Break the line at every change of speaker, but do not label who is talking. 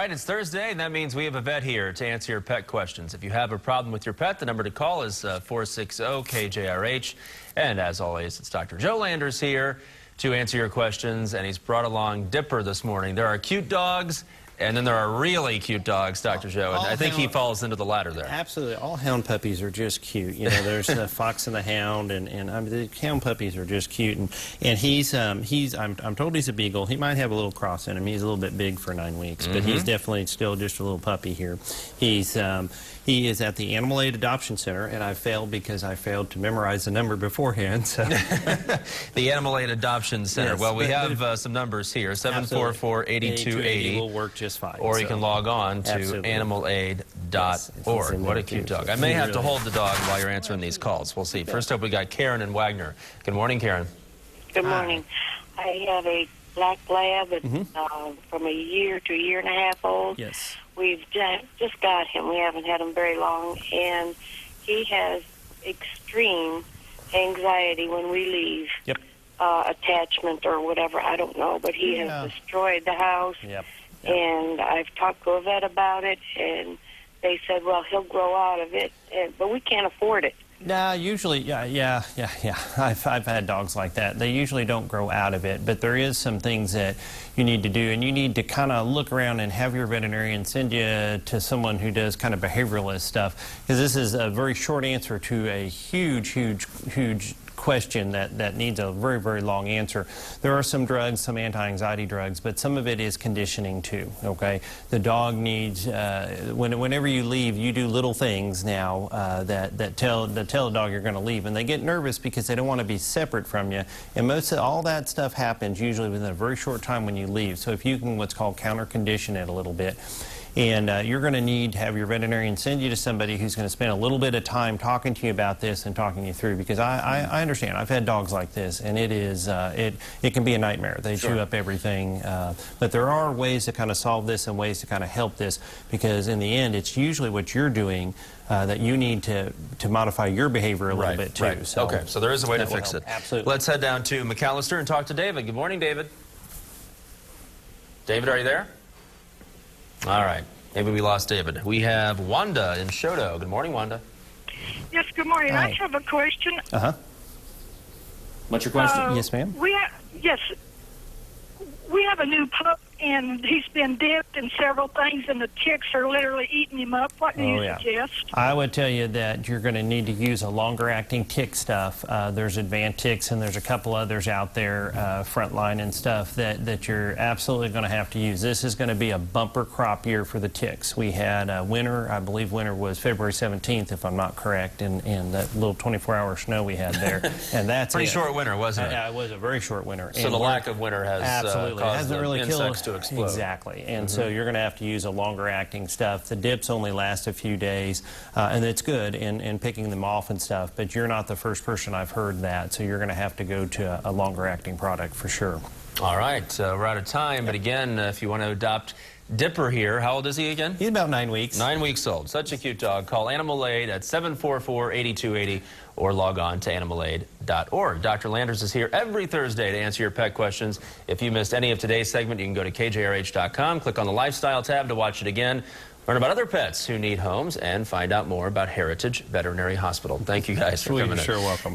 Right, it's Thursday, and that means we have a vet here to answer your pet questions. If you have a problem with your pet, the number to call is 460-KJRH. And as always, it's Dr. Joe Landers here to answer your questions, and he's brought along Dipper this morning. There are cute dogs, and then there are really cute dogs, Dr. Joe, and I think he falls into the latter there.
Absolutely. All hound puppies are just cute. You know, there's the fox and the hound, and I mean, the hound puppies are just cute. And I'm told he's a beagle. He might have a little cross in him. He's a little bit big for 9 weeks, but he's definitely still just a little puppy here. He is at the Animal Aid Adoption Center, and I failed because I failed to memorize the number beforehand. So.
The Animal Aid Adoption Center. Yes, well, we have some numbers here, 744-8280.
Will work just fine.
Or you can log on to animalaid.org. Yes, what a cute dog. I may have to hold the dog while you're answering these calls. We'll see. First up, we got Karen and Wagner. Good morning, Karen.
Good morning. I have a black lab from a year to a year and a half old.
Yes.
We've just got him. We haven't had him very long, and he has extreme anxiety when we leave.
Yep.
Attachment or whatever, I don't know, but he has destroyed the house.
Yep.
And I've talked to a vet about it, and they said, well, he'll grow out of it, but we can't afford it.
No, usually, yeah. I've had dogs like that. They usually don't grow out of it, but there is some things that you need to do, and you need to kind of look around and have your veterinarian send you to someone who does kind of behavioralist stuff, because this is a very short answer to a huge question that needs a very long answer. There are some drugs, some anti-anxiety drugs, but some of it is conditioning too, okay? The dog needs, whenever you leave, you do little things now that tell the dog you're going to leave, and they get nervous because they don't want to be separate from you, and most of all that stuff happens usually within a very short time when you leave. So if you can what's called counter-condition it a little bit, and you're going to need to have your veterinarian send you to somebody who's going to spend a little bit of time talking to you about this and talking you through, because I understand. I've had dogs like this, and it is it can be a nightmare. They chew up everything, but there are ways to kind of solve this and ways to kind of help this, because in the end it's usually what you're doing that you need to modify your behavior a little bit too.
Right. So, okay, so there is a way to fix it.
Absolutely.
Let's head down to McAllister and talk to David. Good morning, David. David, are you there? All right. Maybe we lost David. We have Wanda in Shodo. Good morning, Wanda.
Yes, good morning.
Hi.
I have a question.
What's your question? Yes, ma'am.
Yes. We have a new pup, and he's been dipped in several things, and the ticks are literally eating him up. What do you suggest?
I would tell you that you're going to need to use a longer-acting tick stuff. There's Advanced Ticks, and there's a couple others out there, Frontline and stuff, that you're absolutely going to have to use. This is going to be a bumper crop year for the ticks. We had winter, I believe winter was February 17th, if I'm not correct, and that little 24-hour snow we had there. And that's
pretty short winter, wasn't it?
Yeah, it was a very short winter.
So the lack of winter has caused the insects to explode.
Exactly, and so you're going to have to use a longer acting stuff. The dips only last a few days, and it's good in picking them off and stuff, but you're not the first person I've heard that, so you're going to have to go to a longer acting product for sure. All
right, we're out of time, but again, if you want to adopt Dipper here, how old is he again?
He's about 9 weeks.
9 weeks old. Such a cute dog. Call Animal Aid at 744-8280 or log on to animalaid.org. Dr. Landers is here every Thursday to answer your pet questions. If you missed any of today's segment, you can go to kjrh.com, click on the Lifestyle tab to watch it again, learn about other pets who need homes, and find out more about Heritage Veterinary Hospital. Thank you guys for coming in.
You're sure welcome.